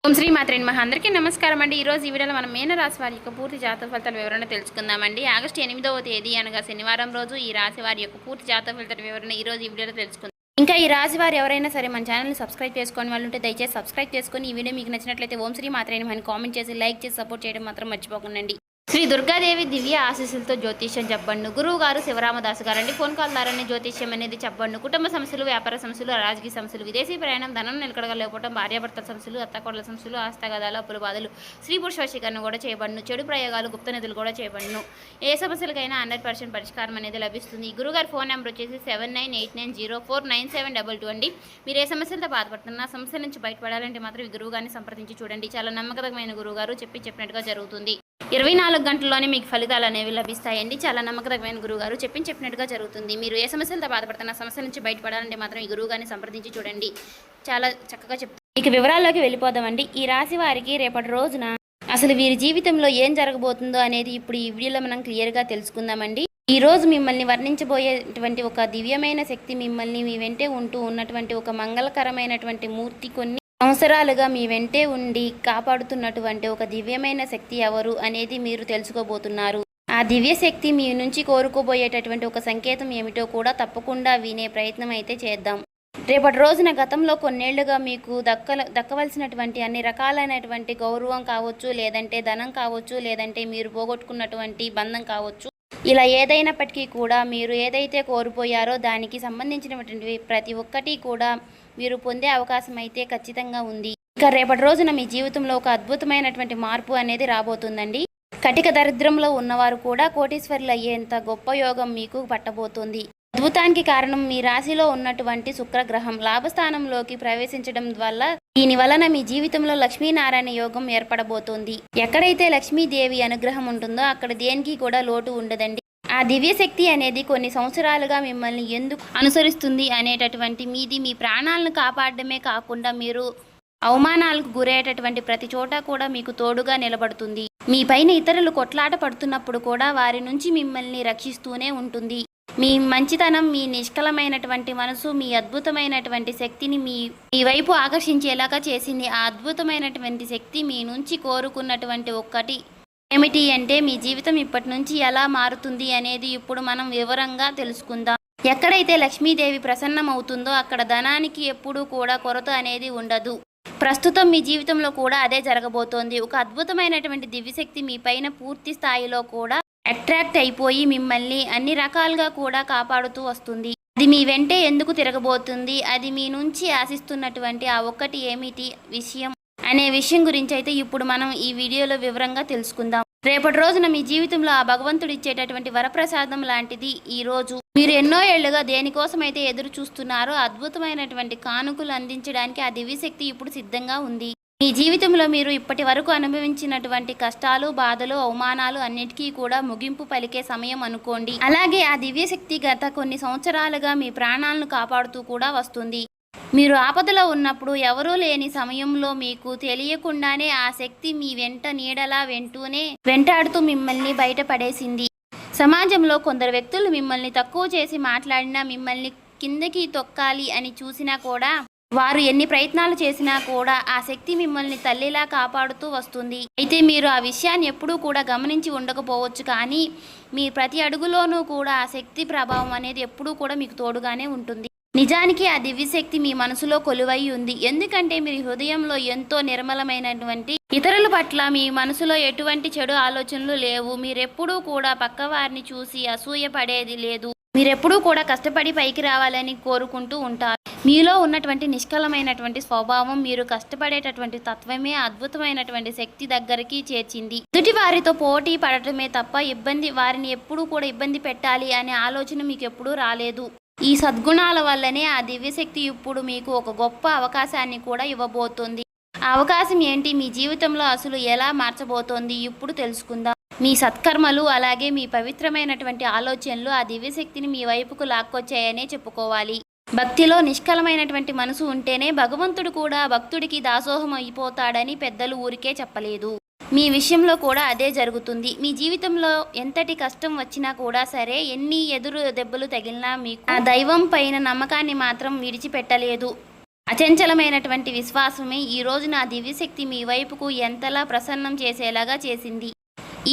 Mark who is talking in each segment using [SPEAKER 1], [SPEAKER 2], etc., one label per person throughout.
[SPEAKER 1] ఓం శ్రీ మాత్రే నమః. అందరికీ నమస్కారం అండి. ఈరోజు ఈ వీడియోలో మనం మీన రాశి వారి యొక్క పూర్తి జాతక ఫలితాల వివరణ తెలుసుకుందామండి. ఆగస్టు 8వ తేదీ అనగా శనివారం రోజు ఈ రాశి వారి యొక్క పూర్తి జాతక ఫలితాల వివరణ ఈరోజు ఈ వీడియోలో తెలుసుకుందాం. ఇంకా ఈ రాశి వారు ఎవరైనా సరే మన ఛానల్ని సబ్స్క్రైబ్ చేసుకొని వాళ్ళు ఉంటే దయచేసి సబ్స్క్రైబ్ చేసుకొని ఈ వీడియో మీకు నచ్చినట్లయితే ఓం శ్రీ మాత్రే నమః అని కామెంట్ చేసి లైక్ చేసి సపోర్ట్ చేయడం మాత్రం మర్చిపోకండి. శ్రీ దుర్గాదేవి దివ్య ఆశీస్సులతో జ్యోతిష్యం చెప్పండు. గురువు గారు శివరామదాసు గారండి. ఫోన్ కాల్ ద్వారానే జ్యోతిష్యం అనేది చెప్పండు. కుటుంబ సమస్యలు, వ్యాపార సమస్యలు, రాజకీయ సమస్యలు, విదేశీ ప్రయాణం, ధనం నిలకడగలేకపోవడం, భార్యాభర్తల సమస్యలు, అత్తకోడల సమస్యలు, ఆస్తగదాలు, అప్పుల బాధలు, స్త్రీ పురుష వశీకరణ కూడా చేయబడును. చెడు ప్రయోగాలు, గుప్త నిధులు కూడా చేయబడును. ఏ సమస్యలకైనా 100% పరిష్కారం అనేది లభిస్తుంది. గురుగారి ఫోన్ నెంబర్ వచ్చేసి 7989049722 అండి. మీరు ఏ సమస్యలతో బాధపడుతున్నా సమస్య నుంచి బయటపడాలంటే మాత్రం ఈ గురువు గారిని సంప్రదించి చూడండి. చాలా నమ్మకమైన గురువు గారు చెప్పినట్టుగా జరుగుతుంది. 24 గంటల్లోనే మీకు ఫలితాలు అనేవి లభిస్తాయండి. చాలా నమ్మకమైన గురువుగారు చెప్పినట్టుగా జరుగుతుంది. మీరు ఏ సమస్యలతో బాధపడుతున్న సమస్య నుంచి బయటపడాలంటే మాత్రం ఈ గురువు గారిని సంప్రదించి చూడండి. చాలా చక్కగా చెప్తారు. ఇక వివరాల్లోకి వెళ్ళిపోదామండి. ఈ రాశి వారికి రేపటి రోజున అసలు వీరి జీవితంలో ఏం జరగబోతుందో అనేది ఇప్పుడు ఈ వీడియోలో మనం క్లియర్గా తెలుసుకుందామండి. ఈ రోజు మిమ్మల్ని వర్ణించబోయేటువంటి ఒక దివ్యమైన శక్తి మిమ్మల్ని మీ వెంటే ఉంటూ ఉన్నటువంటి ఒక మంగళకరమైనటువంటి మూర్తి కొన్ని సంవత్సరాలుగా మీ వెంటే ఉండి కాపాడుతున్నటువంటి ఒక దివ్యమైన శక్తి ఎవరు అనేది మీరు తెలుసుకోబోతున్నారు. ఆ దివ్య శక్తి మీ నుంచి కోరుకోబోయేటటువంటి ఒక సంకేతం ఏమిటో కూడా వినే ప్రయత్నం అయితే చేద్దాం. రేపటి రోజున గతంలో కొన్నేళ్లుగా మీకు దక్కవలసినటువంటి అన్ని రకాలైనటువంటి గౌరవం కావచ్చు, లేదంటే ధనం కావచ్చు, లేదంటే మీరు పోగొట్టుకున్నటువంటి బంధం కావచ్చు, ఇలా ఏదైనప్పటికీ కూడా మీరు ఏదైతే కోల్పోయారో దానికి సంబంధించినటువంటి ప్రతి ఒక్కటి కూడా మీరు పొందే అవకాశం అయితే ఖచ్చితంగా ఉంది. ఇక రేపటి రోజున మీ జీవితంలో ఒక అద్భుతమైనటువంటి మార్పు అనేది రాబోతుందండి. కటిక దరిద్రంలో ఉన్నవారు కూడా కోటీశ్వరులు అయ్యేంత గొప్ప యోగం మీకు పట్టబోతుంది. అద్భుతానికి కారణం మీ రాశిలో ఉన్నటువంటి శుక్రగ్రహం లాభస్థానంలోకి ప్రవేశించడం వల్ల దీని వలన మీ జీవితంలో లక్ష్మీనారాయణ యోగం ఏర్పడబోతోంది. ఎక్కడైతే లక్ష్మీదేవి అనుగ్రహం ఉంటుందో అక్కడ దేనికి కూడా లోటు ఉండదండి. ఆ దివ్యశక్తి అనేది కొన్ని సంవత్సరాలుగా మిమ్మల్ని ఎందుకు అనుసరిస్తుంది అనేటటువంటి మీ ప్రాణాలను కాపాడడమే కాకుండా మీరు అవమానాలకు గురయ్యేటటువంటి ప్రతి చోట కూడా మీకు తోడుగా నిలబడుతుంది. మీ పైన ఇతరులు కొట్లాట పడుతున్నప్పుడు కూడా వారి నుంచి మిమ్మల్ని రక్షిస్తూనే ఉంటుంది. మీ మంచితనం, మీ నిష్కలమైనటువంటి మనసు, మీ అద్భుతమైనటువంటి శక్తిని మీ వైపు ఆకర్షించేలాగా చేసింది. ఆ అద్భుతమైనటువంటి శక్తి మీ నుంచి కోరుకున్నటువంటి ఒక్కటి ఏమిటి అంటే మీ జీవితం ఇప్పటి నుంచి ఎలా మారుతుంది అనేది ఇప్పుడు మనం వివరంగా తెలుసుకుందాం. ఎక్కడైతే లక్ష్మీదేవి ప్రసన్నమవుతుందో అక్కడ ధనానికి ఎప్పుడూ కూడా కొరత అనేది ఉండదు. ప్రస్తుతం మీ జీవితంలో కూడా అదే జరగబోతోంది. ఒక అద్భుతమైనటువంటి దివ్యశక్తి మీ పైన పూర్తి స్థాయిలో కూడా అట్రాక్ట్ అయిపోయి మిమ్మల్ని అన్ని రకాలుగా కూడా కాపాడుతూ వస్తుంది. అది మీ వెంటే ఎందుకు తిరగబోతుంది, అది మీ నుంచి ఆశిస్తున్నటువంటి ఆ ఒక్కటి ఏమిటి విషయం అనే విషయం గురించి అయితే ఇప్పుడు మనం ఈ వీడియోలో వివరంగా తెలుసుకుందాం. రేపటి రోజున మీ జీవితంలో ఆ భగవంతుడు ఇచ్చేటటువంటి వరప్రసాదం లాంటిది ఈ రోజు. మీరు ఎన్నో ఏళ్లుగా దేనికోసం అయితే ఎదురు చూస్తున్నారో అద్భుతమైనటువంటి కానుకలు అందించడానికి ఆ దివ్యశక్తి ఇప్పుడు సిద్ధంగా ఉంది. మీ జీవితంలో మీరు ఇప్పటి వరకు అనుభవించినటువంటి కష్టాలు, బాధలు, అవమానాలు అన్నిటికీ కూడా ముగింపు పలికే సమయం అనుకోండి. అలాగే ఆ దివ్యశక్తి గత కొన్ని సంవత్సరాలుగా మీ ప్రాణాలను కాపాడుతూ కూడా వస్తుంది. మీరు ఆపదలో ఉన్నప్పుడు ఎవరూ లేని సమయంలో మీకు తెలియకుండానే ఆ శక్తి మీ వెంట నీడలా వెంటాడుతూ మిమ్మల్ని బయటపడేసింది. సమాజంలో కొందరు వ్యక్తులు మిమ్మల్ని తక్కువ చేసి మాట్లాడినా, మిమ్మల్ని కిందకి తొక్కాలి అని చూసినా కూడా, వారు ఎన్ని ప్రయత్నాలు చేసినా కూడా ఆ శక్తి మిమ్మల్ని తల్లిలా కాపాడుతూ వస్తుంది. అయితే మీరు ఆ విషయాన్ని ఎప్పుడూ కూడా గమనించి ఉండకపోవచ్చు, కానీ మీ ప్రతి అడుగులోనూ కూడా ఆ శక్తి ప్రభావం అనేది ఎప్పుడూ కూడా మీకు తోడుగానే ఉంటుంది. నిజానికి ఆ దివ్యశక్తి మీ మనసులో కొలువై ఉంది. ఎందుకంటే మీరు హృదయంలో ఎంతో నిర్మలమైనటువంటి ఇతరుల పట్ల మీ మనసులో ఎటువంటి చెడు ఆలోచనలు లేవు. మీరెప్పుడూ కూడా పక్కవారిని చూసి అసూయ పడేది లేదు. మీరెప్పుడూ కూడా కష్టపడి పైకి రావాలని కోరుకుంటూ ఉంటారు. మీలో ఉన్నటువంటి నిష్కలమైనటువంటి స్వభావం, మీరు కష్టపడేటటువంటి తత్వమే అద్భుతమైనటువంటి శక్తి దగ్గరికి చేర్చింది. ఎదుటి వారితో పోటీ పడటమే తప్ప వారిని ఎప్పుడూ కూడా ఇబ్బంది పెట్టాలి అనే ఆలోచన మీకు ఎప్పుడూ రాలేదు. ఈ సద్గుణాల వల్లనే ఆ దివ్యశక్తి ఇప్పుడు మీకు ఒక గొప్ప అవకాశాన్ని కూడా ఇవ్వబోతోంది. ఆ అవకాశం ఏంటి, మీ జీవితంలో అసలు ఎలా మార్చబోతోంది ఇప్పుడు తెలుసుకుందాం. మీ సత్కర్మలు అలాగే మీ పవిత్రమైనటువంటి ఆలోచనలు ఆ దివ్యశక్తిని మీ వైపుకు లాక్కొచ్చాయనే చెప్పుకోవాలి. భక్తిలో నిష్కలమైనటువంటి మనసు ఉంటేనే భగవంతుడు కూడా భక్తుడికి దాసోహం అయిపోతాడని పెద్దలు ఊరికే చెప్పలేదు. మీ విషయంలో కూడా అదే జరుగుతుంది. మీ జీవితంలో ఎంతటి కష్టం వచ్చినా కూడా సరే, ఎన్ని ఎదురు దెబ్బలు తగిలినా మీకు ఆ దైవం పైన నమ్మకాన్ని మాత్రం విడిచిపెట్టలేదు. అచంచలమైనటువంటి విశ్వాసమే ఈ రోజు నా దివ్యశక్తి మీ వైపుకు ఎంతలా ప్రసన్నం చేసేలాగా చేసింది.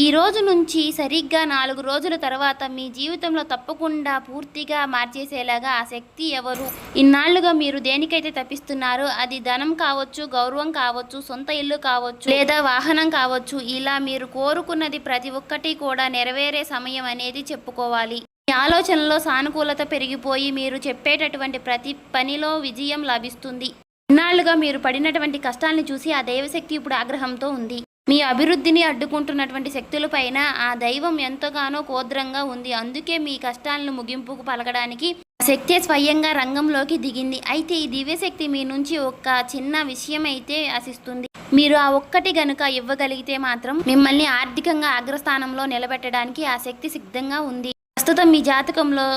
[SPEAKER 1] ఈ రోజు నుంచి సరిగ్గా 4 రోజుల తర్వాత మీ జీవితంలో తప్పకుండా పూర్తిగా మార్చేసేలాగా ఆ శక్తి ఎవరు? ఇన్నాళ్లుగా మీరు దేనికైతే తప్పిస్తున్నారో అది ధనం కావచ్చు, గౌరవం కావచ్చు, సొంత ఇల్లు కావచ్చు, లేదా వాహనం కావచ్చు, ఇలా మీరు కోరుకున్నది ప్రతి ఒక్కటి కూడా నెరవేరే సమయం అనేది చెప్పుకోవాలి. మీ ఆలోచనలో సానుకూలత పెరిగిపోయి మీరు చెప్పేటటువంటి ప్రతి పనిలో విజయం లభిస్తుంది. ఇన్నాళ్లుగా మీరు పడినటువంటి కష్టాన్ని చూసి ఆ దైవశక్తి ఇప్పుడు ఆగ్రహంతో ఉంది. మీ అభివృద్ధిని అడ్డుకుంటున్నటువంటి శక్తులపైన ఆ దైవం ఎంతగానో కోద్రంగా ఉంది. అందుకే మీ కష్టాలను ముగింపుకు పలకడానికి శక్తి స్వయంగా రంగంలోకి దిగింది. అయితే ఈ దివ్యశక్తి మీ నుంచి ఒక చిన్న విషయం అయితే ఆశిస్తుంది. మీరు ఆ ఒక్కటి గనుక ఇవ్వగలిగితే మాత్రం మిమ్మల్ని ఆర్థికంగా అగ్రస్థానంలో నిలబెట్టడానికి ఆ శక్తి సిద్ధంగా ఉంది. ప్రస్తుతం మీ జాతకంలో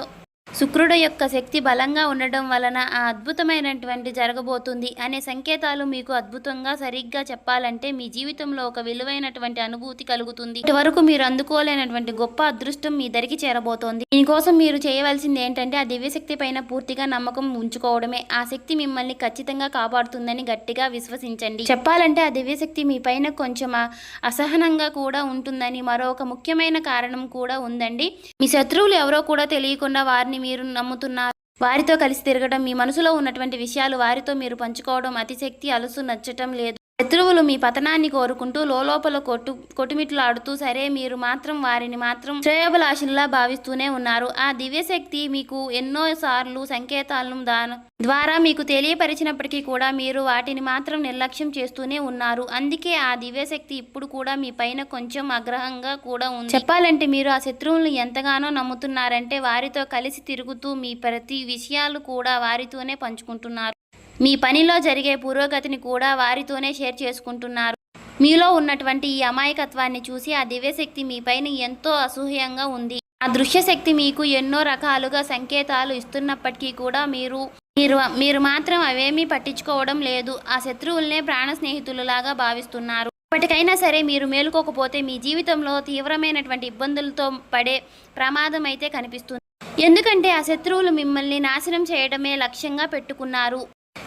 [SPEAKER 1] శుక్రుడు యొక్క శక్తి బలంగా ఉండడం వలన ఆ అద్భుతమైనటువంటి జరగబోతుంది అనే సంకేతాలు మీకు అద్భుతంగా సరిగ్గా చెప్పాలంటే మీ జీవితంలో ఒక విలువైనటువంటి అనుభూతి కలుగుతుంది. ఇటువరకు మీరు అందుకోలేనటువంటి గొప్ప అదృష్టం మీ దరికి చేరబోతోంది. దీనికోసం మీరు చేయవలసింది ఏంటంటే ఆ దివ్యశక్తి పైన పూర్తిగా నమ్మకం ఉంచుకోవడమే. ఆ శక్తి మిమ్మల్ని ఖచ్చితంగా కాపాడుతుందని గట్టిగా విశ్వసించండి. చెప్పాలంటే ఆ దివ్యశక్తి మీ పైన కొంచెం అసహనంగా కూడా ఉంటుందని మరొక ముఖ్యమైన కారణం కూడా ఉందండి. మీ శత్రువులు ఎవరో కూడా తెలియకుండా వారిని మీరు నమ్ముతున్నారు. వారితో కలిసి తిరగడం, మీ మనసులో ఉన్నటువంటి విషయాలు వారితో మీరు పంచుకోవడం అతిశక్తి అలుసు నచ్చటం లేదు. శత్రువులు మీ పతనాన్ని కోరుకుంటూ లోపల కొట్టుమిట్లాడుతూ సరే మీరు మాత్రం వారిని మాత్రం శ్రేయోభిలాషుల్లా భావిస్తూనే ఉన్నారు. ఆ దివ్యశక్తి మీకు ఎన్నో సార్లు సంకేతాలను ద్వారా మీకు తెలియపరిచినప్పటికీ కూడా మీరు వాటిని మాత్రం నిర్లక్ష్యం చేస్తూనే ఉన్నారు. అందుకే ఆ దివ్యశక్తి ఇప్పుడు కూడా మీ పైన కొంచెం ఆగ్రహంగా కూడా ఉంది. చెప్పాలంటే మీరు ఆ శత్రువులను ఎంతగానో నమ్ముతున్నారంటే వారితో కలిసి తిరుగుతూ మీ ప్రతి విషయాలు కూడా వారితోనే పంచుకుంటున్నారు. మీ పనిలో జరిగే పురోగతిని కూడా వారితోనే షేర్ చేసుకుంటున్నారు. మీలో ఉన్నటువంటి ఈ అమాయకత్వాన్ని చూసి ఆ దివ్యశక్తి మీ పైన ఎంతో అసూయంగా ఉంది. ఆ దృశ్యశక్తి మీకు ఎన్నో రకాలుగా సంకేతాలు ఇస్తున్నప్పటికీ కూడా మీరు మాత్రం అవేమీ పట్టించుకోవడం లేదు. ఆ శత్రువులనే ప్రాణ స్నేహితులలాగా భావిస్తున్నారు. ఇప్పటికైనా సరే మీరు మేలుకోకపోతే మీ జీవితంలో తీవ్రమైనటువంటి ఇబ్బందులతో పడే ప్రమాదం అయితే కనిపిస్తుంది. ఎందుకంటే ఆ శత్రువులు మిమ్మల్ని నాశనం చేయడమే లక్ష్యంగా పెట్టుకున్నారు.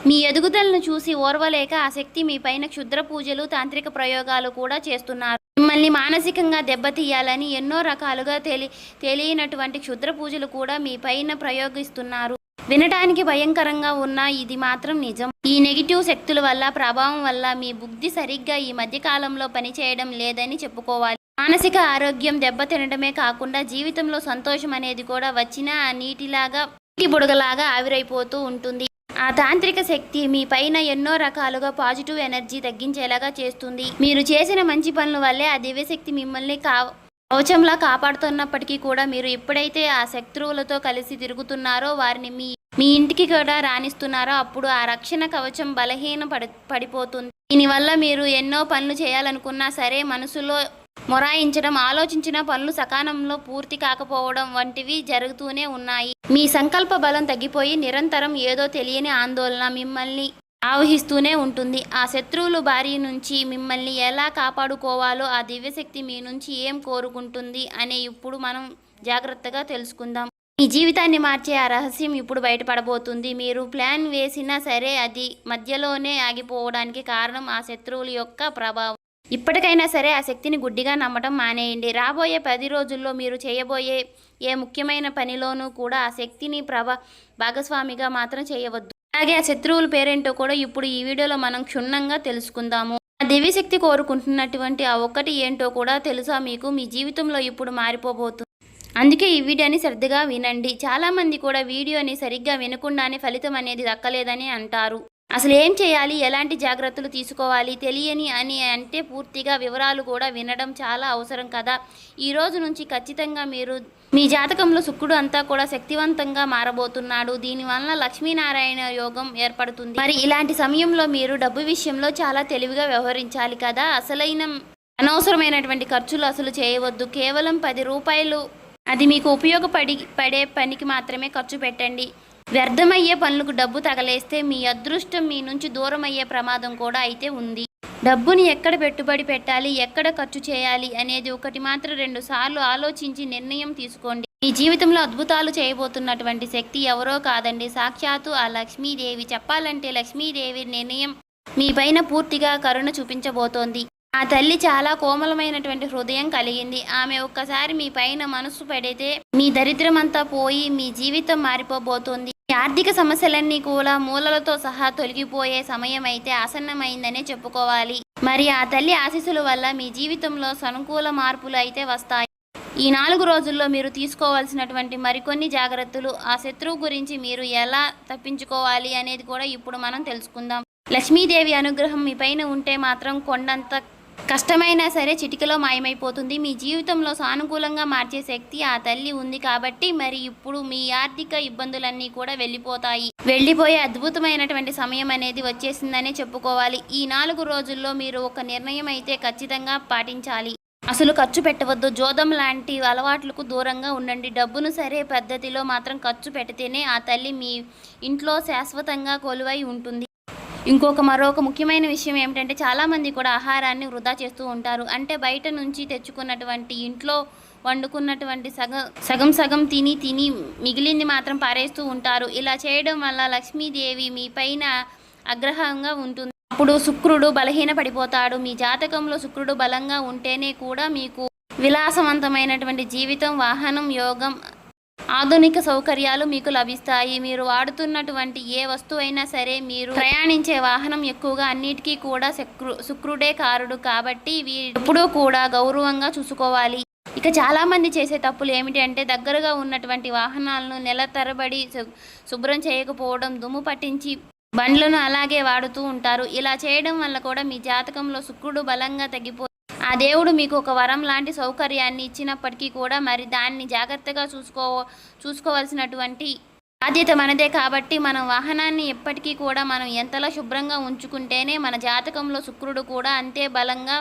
[SPEAKER 1] మీ ఎదుగుదలను చూసి ఓర్వలేక ఆ శక్తి మీ పైన క్షుద్ర పూజలు, తాంత్రిక ప్రయోగాలు కూడా చేస్తున్నారు. మిమ్మల్ని మానసికంగా దెబ్బతీయాలని ఎన్నో రకాలుగా తెలియనటువంటి క్షుద్ర పూజలు కూడా మీ పైన ప్రయోగిస్తున్నారు. వినటానికి భయంకరంగా ఉన్న ఇది మాత్రం నిజం. ఈ నెగిటివ్ శక్తుల వల్ల ప్రభావం వల్ల మీ బుద్ధి సరిగ్గా ఈ మధ్యకాలంలో పనిచేయడం లేదని చెప్పుకోవాలి. మానసిక ఆరోగ్యం దెబ్బతినడమే కాకుండా జీవితంలో సంతోషం అనేది కూడా వచ్చిన నీటి బుడగలాగా ఆవిరైపోతూ ఉంటుంది. ఆ తాంత్రిక శక్తి మీ పైన ఎన్నో రకాలుగా పాజిటివ్ ఎనర్జీ తగ్గించేలాగా చేస్తుంది. మీరు చేసిన మంచి పనుల వల్లే ఆ దివ్యశక్తి మిమ్మల్ని కవచంలా కాపాడుతున్నప్పటికీ కూడా మీరు ఎప్పుడైతే ఆ శత్రువులతో కలిసి తిరుగుతున్నారో వారిని మీ ఇంటికి కూడా రాణిస్తున్నారో అప్పుడు ఆ రక్షణ కవచం పడిపోతుంది. దీనివల్ల మీరు ఎన్నో పనులు చేయాలనుకున్నా సరే మనసులో మొరాయించడం, ఆలోచించిన పనులు సకాలంలో పూర్తి కాకపోవడం వంటివి జరుగుతూనే ఉన్నాయి. మీ సంకల్ప బలం తగ్గిపోయి నిరంతరం ఏదో తెలియని ఆందోళన మిమ్మల్ని ఆవహిస్తూనే ఉంటుంది. ఆ శత్రువుల బారి నుంచి మిమ్మల్ని ఎలా కాపాడుకోవాలో ఆ దివ్యశక్తి మీ నుంచి ఏం కోరుకుంటుంది అనే ఇప్పుడు మనం జాగ్రత్తగా తెలుసుకుందాం. మీ జీవితాన్ని మార్చే ఆ రహస్యం ఇప్పుడు బయటపడబోతుంది. మీరు ప్లాన్ వేసినా సరే అది మధ్యలోనే ఆగిపోవడానికి కారణం ఆ శత్రువుల యొక్క ప్రభావం. ఇప్పటికైనా సరే ఆ శక్తిని గుడ్డిగా నమ్మటం మానేయండి. రాబోయే 10 రోజుల్లో మీరు చేయబోయే ఏ ముఖ్యమైన పనిలోనూ కూడా ఆ శక్తిని భాగస్వామిగా మాత్రం చేయవద్దు. అలాగే ఆ శత్రువుల పేరేంటో కూడా ఇప్పుడు ఈ వీడియోలో మనం క్షుణ్ణంగా తెలుసుకుందాము. ఆ దివ్యశక్తి కోరుకుంటున్నటువంటి ఆ ఒక్కటి ఏంటో కూడా తెలుసా మీకు? మీ జీవితంలో ఇప్పుడు మారిపోబోతుంది. అందుకే ఈ వీడియోని శ్రద్ధగా వినండి. చాలామంది కూడా వీడియోని సరిగ్గా వినకుండానే ఫలితం అనేది దక్కలేదని అంటారు. అసలు ఏం చేయాలి, ఎలాంటి జాగ్రత్తలు తీసుకోవాలి తెలియని అని అంటే పూర్తిగా వివరాలు కూడా వినడం చాలా అవసరం కదా. ఈ రోజు నుంచి ఖచ్చితంగా మీ జాతకంలో శుక్రుడు అంతా కూడా శక్తివంతంగా మారబోతున్నాడు. దీనివల్ల లక్ష్మీనారాయణ యోగం ఏర్పడుతుంది. మరి ఇలాంటి సమయంలో మీరు డబ్బు విషయంలో చాలా తెలివిగా వ్యవహరించాలి కదా. అనవసరమైనటువంటి ఖర్చులు అసలు చేయవద్దు. కేవలం 10 రూపాయలు అది మీకు ఉపయోగపడే పనికి మాత్రమే ఖర్చు పెట్టండి. వ్యర్థమయ్యే పనులకు డబ్బు తగలేస్తే మీ అదృష్టం మీ నుంచి దూరం అయ్యే ప్రమాదం కూడా అయితే ఉంది. డబ్బుని ఎక్కడ పెట్టుబడి పెట్టాలి, ఎక్కడ ఖర్చు చేయాలి అనేది ఒకటి మాత్రం 2 సార్లు ఆలోచించి నిర్ణయం తీసుకోండి. మీ జీవితంలో అద్భుతాలు చేయబోతున్నటువంటి శక్తి ఎవరో కాదండి, సాక్షాత్తు ఆ లక్ష్మీదేవి. చెప్పాలంటే లక్ష్మీదేవి నిర్ణయం మీ పైన పూర్తిగా కరుణ చూపించబోతోంది. ఆ తల్లి చాలా కోమలమైనటువంటి హృదయం కలిగింది. ఆమె ఒక్కసారి మీ పైన మనసు పెడితే మీ దరిద్రమంతా పోయి మీ జీవితం మారిపోబోతోంది. మీ ఆర్థిక సమస్యలన్నీ కూడా మూలలతో సహా తొలగిపోయే సమయం అయితే ఆసన్నమైందనే చెప్పుకోవాలి. మరి ఆ తల్లి ఆశీస్సుల వల్ల మీ జీవితంలో సానుకూల మార్పులు అయితే వస్తాయి. ఈ 4 రోజుల్లో మీరు తీసుకోవాల్సినటువంటి మరికొన్ని జాగ్రత్తలు, ఆ శత్రువు గురించి మీరు ఎలా తప్పించుకోవాలి అనేది కూడా ఇప్పుడు మనం తెలుసుకుందాం. లక్ష్మీదేవి అనుగ్రహం మీ పైన ఉంటే మాత్రం కొండంత కష్టమైనా సరే చిటికలో మాయమైపోతుంది. మీ జీవితంలో సానుకూలంగా మార్చే శక్తి ఆ తల్లి ఉంది కాబట్టి మరి ఇప్పుడు మీ ఆర్థిక ఇబ్బందులన్నీ కూడా వెళ్ళిపోయే అద్భుతమైనటువంటి సమయం అనేది వచ్చేసిందనే చెప్పుకోవాలి. ఈ 4 రోజుల్లో మీరు ఒక నిర్ణయం అయితే ఖచ్చితంగా పాటించాలి. అసలు ఖర్చు పెట్టవద్దు. జోదం లాంటి అలవాట్లకు దూరంగా ఉండండి. డబ్బును సరే పద్ధతిలో మాత్రం ఖర్చు పెడితేనే ఆ తల్లి మీ ఇంట్లో శాశ్వతంగా కొలువై ఉంటుంది. మరొక ముఖ్యమైన విషయం ఏమిటంటే చాలామంది కూడా ఆహారాన్ని వృధా చేస్తూ ఉంటారు. అంటే బయట నుంచి తెచ్చుకున్నటువంటి ఇంట్లో వండుకున్నటువంటి సగం తిని మిగిలింది మాత్రం పారేస్తూ ఉంటారు. ఇలా చేయడం వల్ల లక్ష్మీదేవి మీ పైన ఆగ్రహంగా ఉంటుంది. అప్పుడు శుక్రుడు బలహీన పడిపోతాడు. మీ జాతకంలో శుక్రుడు బలంగా ఉంటేనే కూడా మీకు విలాసవంతమైనటువంటి జీవితం, వాహనం, యోగం, ఆధునిక సౌకర్యాలు మీకు లభిస్తాయి. మీరు వాడుతున్నటువంటి ఏ వస్తువైనా సరే, మీరు ప్రయాణించే వాహనం ఎక్కువగా అన్నిటికీ కూడా శుక్రుడే కారుడు కాబట్టి ఎప్పుడూ కూడా గౌరవంగా చూసుకోవాలి. ఇక చాలామంది చేసే తప్పులు ఏమిటి అంటే దగ్గరగా ఉన్నటువంటి వాహనాలను నెల తరబడి శుభ్రం చేయకపోవడం, దుమ్ము పట్టించి బండ్లను అలాగే వాడుతూ ఉంటారు. ఇలా చేయడం వల్ల కూడా మీ జాతకంలో శుక్రుడు బలంగా తగ్గిపోయి ఆ దేవుడు మీకు ఒక వరం లాంటి సౌకర్యాన్ని ఇచ్చినప్పటికీ కూడా మరి దాన్ని జాగ్రత్తగా చూసుకోవాల్సినటువంటి బాధ్యత మనదే. కాబట్టి మనం వాహనాన్ని ఎప్పటికీ కూడా మనం ఎంతలా శుభ్రంగా ఉంచుకుంటేనే మన జాతకంలో శుక్రుడు కూడా అంతే బలంగా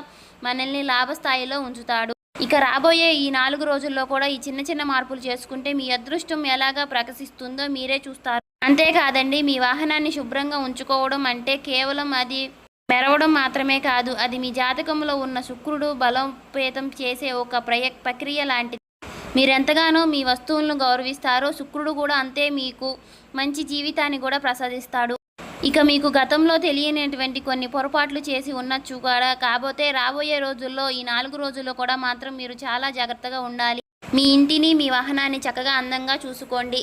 [SPEAKER 1] మనల్ని లాభస్థాయిలో ఉంచుతాడు. ఇక రాబోయే ఈ 4 రోజుల్లో కూడా ఈ చిన్న మార్పులు చేసుకుంటే మీ అదృష్టం ఎలాగా ప్రకాశిస్తుందో మీరే చూస్తారు. అంతేకాదండి, మీ వాహనాన్ని శుభ్రంగా ఉంచుకోవడం అంటే కేవలం అది మెరవడం మాత్రమే కాదు, అది మీ జాతకంలో ఉన్న శుక్రుడు బలోపేతం చేసే ఒక ప్రక్రియ లాంటిది. మీరెంతగానో మీ వస్తువులను గౌరవిస్తారో శుక్రుడు కూడా అంతే మీకు మంచి జీవితాన్ని కూడా ప్రసాదిస్తాడు. ఇక మీకు గతంలో తెలియనటువంటి కొన్ని పొరపాట్లు చేసి ఉండొచ్చు కూడా. కాకపోతే రాబోయే రోజుల్లో ఈ 4 రోజుల్లో కూడా మాత్రం మీరు చాలా జాగ్రత్తగా ఉండాలి. మీ ఇంటిని, మీ వాహనాన్ని చక్కగా అందంగా చూసుకోండి.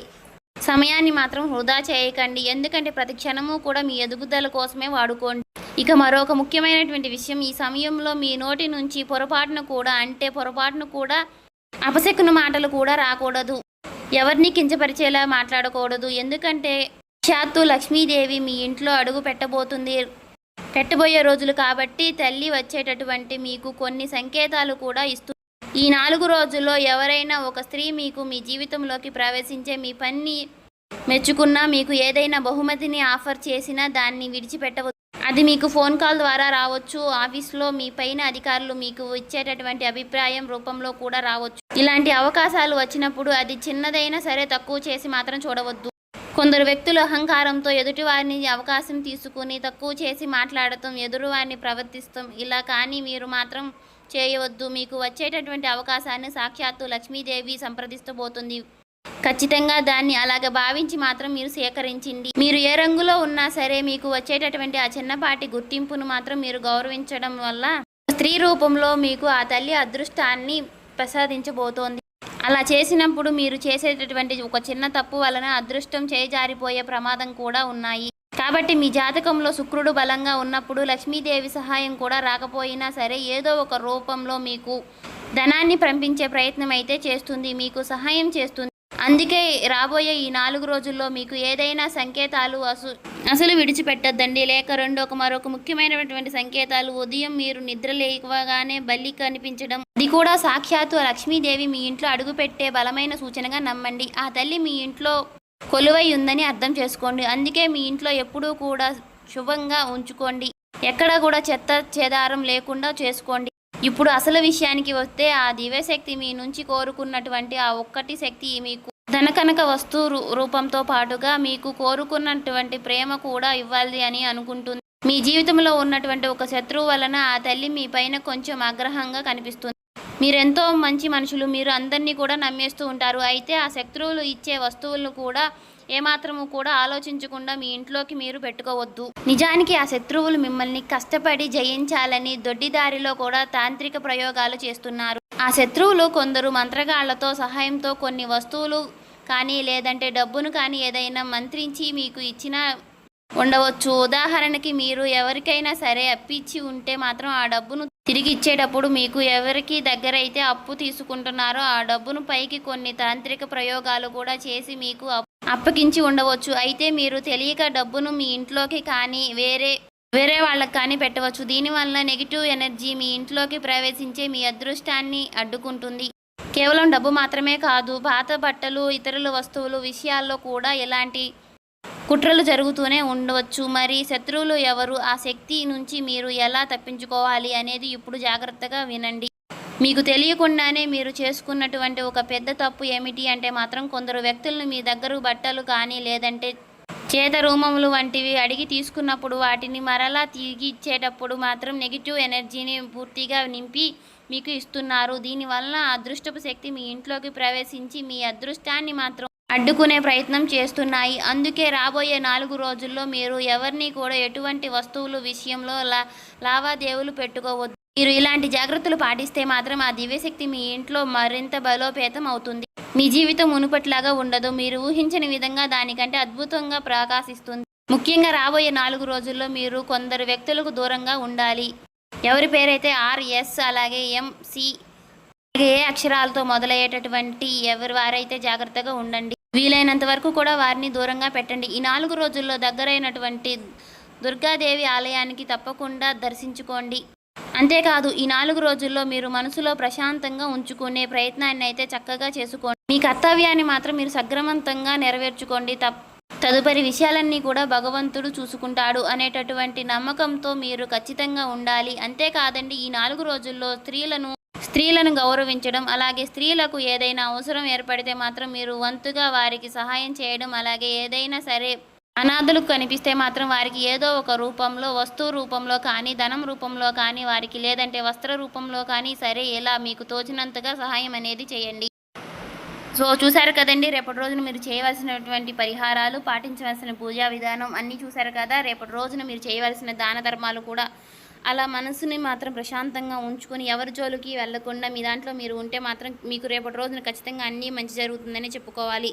[SPEAKER 1] సమయాన్ని మాత్రం వృధా చేయకండి. ఎందుకంటే ప్రతి క్షణము కూడా మీ ఎదుగుదల కోసమే వాడుకోండి. ఇక మరొక ముఖ్యమైనటువంటి విషయం, ఈ సమయంలో మీ నోటి నుంచి పొరపాటును కూడా అపశకున మాటలు కూడా రాకూడదు. ఎవరిని కించపరిచేలా మాట్లాడకూడదు. ఎందుకంటే సాక్షాత్తు లక్ష్మీదేవి మీ ఇంట్లో అడుగు పెట్టబోయే రోజులు కాబట్టి తల్లి వచ్చేటటువంటి మీకు కొన్ని సంకేతాలు కూడా ఇస్తుంది. ఈ 4 రోజుల్లో ఎవరైనా ఒక స్త్రీ మీకు మీ జీవితంలోకి ప్రవేశించే మీ పని మెచ్చుకున్నా, మీకు ఏదైనా బహుమతిని ఆఫర్ చేసినా దాన్ని విడిచిపెట్టవద్దు. అది మీకు ఫోన్ కాల్ ద్వారా రావచ్చు. ఆఫీస్లో మీ పైన అధికారులు మీకు ఇచ్చేటటువంటి అభిప్రాయం రూపంలో కూడా రావచ్చు. ఇలాంటి అవకాశాలు వచ్చినప్పుడు అది చిన్నదైనా సరే తక్కువ చేసి మాత్రం చూడవద్దు. కొందరు వ్యక్తులు అహంకారంతో ఎదుటివారిని అవకాశం తీసుకుని తక్కువ చేసి మాట్లాడటం, ఎదురువారిని ప్రవర్తిస్తాం. ఇలా కానీ మీరు మాత్రం చేయవద్దు. మీకు వచ్చేటటువంటి అవకాశాన్ని సాక్షాత్తు లక్ష్మీదేవి సంప్రదిస్తబోతుంది. ఖచ్చితంగా దాన్ని అలాగ భావించి మాత్రం మీరు సేకరించండి. మీరు ఏ రంగులో ఉన్నా సరే మీకు వచ్చేటటువంటి ఆ చిన్నపాటి గుర్తింపును మాత్రం మీరు గౌరవించడం వల్ల స్త్రీ రూపంలో మీకు ఆ తల్లి అదృష్టాన్ని ప్రసాదించబోతోంది. అలా చేసినప్పుడు మీరు చేసేటటువంటి ఒక చిన్న తప్పు వలన అదృష్టం చేజారిపోయే ప్రమాదం కూడా ఉన్నాయి. కాబట్టి మీ జాతకంలో శుక్రుడు బలంగా ఉన్నప్పుడు లక్ష్మీదేవి సహాయం కూడా రాకపోయినా సరే ఏదో ఒక రూపంలో మీకు ధనాన్ని పంపించే ప్రయత్నం అయితే చేస్తుంది, మీకు సహాయం చేస్తుంది. అందుకే రాబోయే ఈ 4 రోజుల్లో మీకు ఏదైనా సంకేతాలు అసలు విడిచిపెట్టద్దండి. లేక మరొక ముఖ్యమైనటువంటి సంకేతాలు, ఉదయం మీరు నిద్ర లేవగానే బల్లి కనిపించడం, అది కూడా సాక్షాత్తు లక్ష్మీదేవి మీ ఇంట్లో అడుగుపెట్టే బలమైన సూచనగా నమ్మండి. ఆ తల్లి మీ ఇంట్లో కొలువై ఉందని అర్థం చేసుకోండి. అందుకే మీ ఇంట్లో ఎప్పుడూ కూడా శుభంగా ఉంచుకోండి. ఎక్కడ కూడా చెత్త చెదారం లేకుండా చేసుకోండి. ఇప్పుడు అసలు విషయానికి వస్తే ఆ దివ్యశక్తి మీ నుంచి కోరుకున్నటువంటి ఆ ఒక్కటి శక్తి మీకు ధనకనక వస్తు రూపంతో పాటుగా మీకు కోరుకున్నటువంటి ప్రేమ కూడా ఇవ్వాలి అని అనుకుంటుంది. మీ జీవితంలో ఉన్నటువంటి ఒక శత్రువు వలన ఆ తల్లి మీ పైన కొంచెం ఆగ్రహంగా కనిపిస్తుంది. మీరెంతో మంచి మనుషులు. మీరు అందరినీ కూడా నమ్మేస్తూ ఉంటారు. అయితే ఆ శత్రువులు ఇచ్చే వస్తువులను కూడా ఏమాత్రము కూడా ఆలోచించకుండా మీ ఇంట్లోకి మీరు పెట్టుకోవద్దు. నిజానికి ఆ శత్రువులు మిమ్మల్ని కష్టపడి జయించాలని దొడ్డిదారిలో కూడా తాంత్రిక ప్రయోగాలు చేస్తున్నారు. ఆ శత్రువులు కొందరు మంత్రగాళ్లతో సహాయంతో కొన్ని వస్తువులు కానీ లేదంటే డబ్బును కానీ ఏదైనా మంత్రించి మీకు ఇచ్చిన ఉండవచ్చు. ఉదాహరణకి మీరు ఎవరికైనా సరే అప్పిచ్చి ఉంటే మాత్రం ఆ డబ్బును తిరిగి ఇచ్చేటప్పుడు మీకు ఎవరికి దగ్గరైతే అప్పు తీసుకుంటున్నారో ఆ డబ్బును పైకి కొన్ని తాంత్రిక ప్రయోగాలు కూడా చేసి మీకు అప్పగించి ఉండవచ్చు. అయితే మీరు తెలియక డబ్బును మీ ఇంట్లోకి కానీ వేరే వాళ్ళకి కానీ పెట్టవచ్చు. దీనివల్ల నెగిటివ్ ఎనర్జీ మీ ఇంట్లోకి ప్రవేశించే మీ అదృష్టాన్ని అడ్డుకుంటుంది. కేవలం డబ్బు మాత్రమే కాదు, పాత బట్టలు, ఇతరుల వస్తువులు విషయాల్లో కూడా ఇలాంటి కుట్రలు జరుగుతూనే ఉండవచ్చు. మరి శత్రువులు ఎవరు, ఆ శక్తి నుంచి మీరు ఎలా తప్పించుకోవాలి అనేది ఇప్పుడు జాగ్రత్తగా వినండి. మీకు తెలియకుండానే మీరు చేసుకున్నటువంటి ఒక పెద్ద తప్పు ఏమిటి అంటే మాత్రం కొందరు వ్యక్తులను మీ దగ్గర బట్టలు కానీ లేదంటే చేత రూమములు వంటివి అడిగి తీసుకున్నప్పుడు వాటిని మరలా తిరిగి ఇచ్చేటప్పుడు మాత్రం నెగిటివ్ ఎనర్జీని పూర్తిగా నింపి మీకు ఇస్తున్నారు. దీనివల్ల అదృష్టపు శక్తి మీ ఇంట్లోకి ప్రవేశించి మీ అదృష్టాన్ని మాత్రం అడ్డుకునే ప్రయత్నం చేస్తున్నాయి. అందుకే రాబోయే 4 రోజుల్లో మీరు ఎవరిని కూడా ఎటువంటి వస్తువులు విషయంలో లావాదేవీలు పెట్టుకోవద్దు. మీరు ఇలాంటి జాగ్రత్తలు పాటిస్తే మాత్రం ఆ దివ్యశక్తి మీ ఇంట్లో మరింత బలోపేతం అవుతుంది. మీ జీవితం మునుపట్లాగా ఉండదు. మీరు ఊహించని విధంగా దానికంటే అద్భుతంగా ప్రకాశిస్తుంది. ముఖ్యంగా రాబోయే 4 రోజుల్లో మీరు కొందరు వ్యక్తులకు దూరంగా ఉండాలి. ఎవరి పేరైతే RS అలాగే MC ఏ అక్షరాలతో మొదలయ్యేటటువంటి ఎవరి వారైతే జాగ్రత్తగా ఉండండి. వీలైనంత వరకు కూడా వారిని దూరంగా పెట్టండి. ఈ 4 రోజుల్లో దగ్గరైనటువంటి దుర్గాదేవి ఆలయానికి తప్పకుండా దర్శించుకోండి. అంతేకాదు ఈ 4 రోజుల్లో మీరు మనసులో ప్రశాంతంగా ఉంచుకునే ప్రయత్నాన్ని అయితే చక్కగా చేసుకోండి. మీ కర్తవ్యాన్ని మాత్రం మీరు సక్రమంతంగా నెరవేర్చుకోండి. తదుపరి విషయాలన్నీ కూడా భగవంతుడు చూసుకుంటాడు అనేటటువంటి నమ్మకంతో మీరు ఖచ్చితంగా ఉండాలి. అంతేకాదండి ఈ 4 రోజుల్లో స్త్రీలను గౌరవించడం, అలాగే స్త్రీలకు ఏదైనా అవసరం ఏర్పడితే మాత్రం మీరు వంతుగా వారికి సహాయం చేయడం, అలాగే ఏదైనా సరే అనాథలకు కనిపిస్తే మాత్రం వారికి ఏదో ఒక రూపంలో, వస్తువు రూపంలో కానీ, ధనం రూపంలో కానీ, వారికి లేదంటే వస్త్ర రూపంలో కానీ సరే ఇలా మీకు తోచినంతగా సహాయం అనేది చేయండి. సో చూశారు కదండి, రేపటి రోజున మీరు చేయవలసినటువంటి పరిహారాలు, పాటించవలసిన పూజా విధానం అన్నీ చూశారు కదా. రేపటి రోజున మీరు చేయవలసిన దాన ధర్మాలు కూడా అలా మనసుని మాత్రం ప్రశాంతంగా ఉంచుకొని ఎవరి జోలికి వెళ్లకుండా మీ దాంట్లో మీరు ఉంటే మాత్రం మీకు రేపటి రోజున ఖచ్చితంగా అన్నీ మంచి జరుగుతుందని చెప్పుకోవాలి.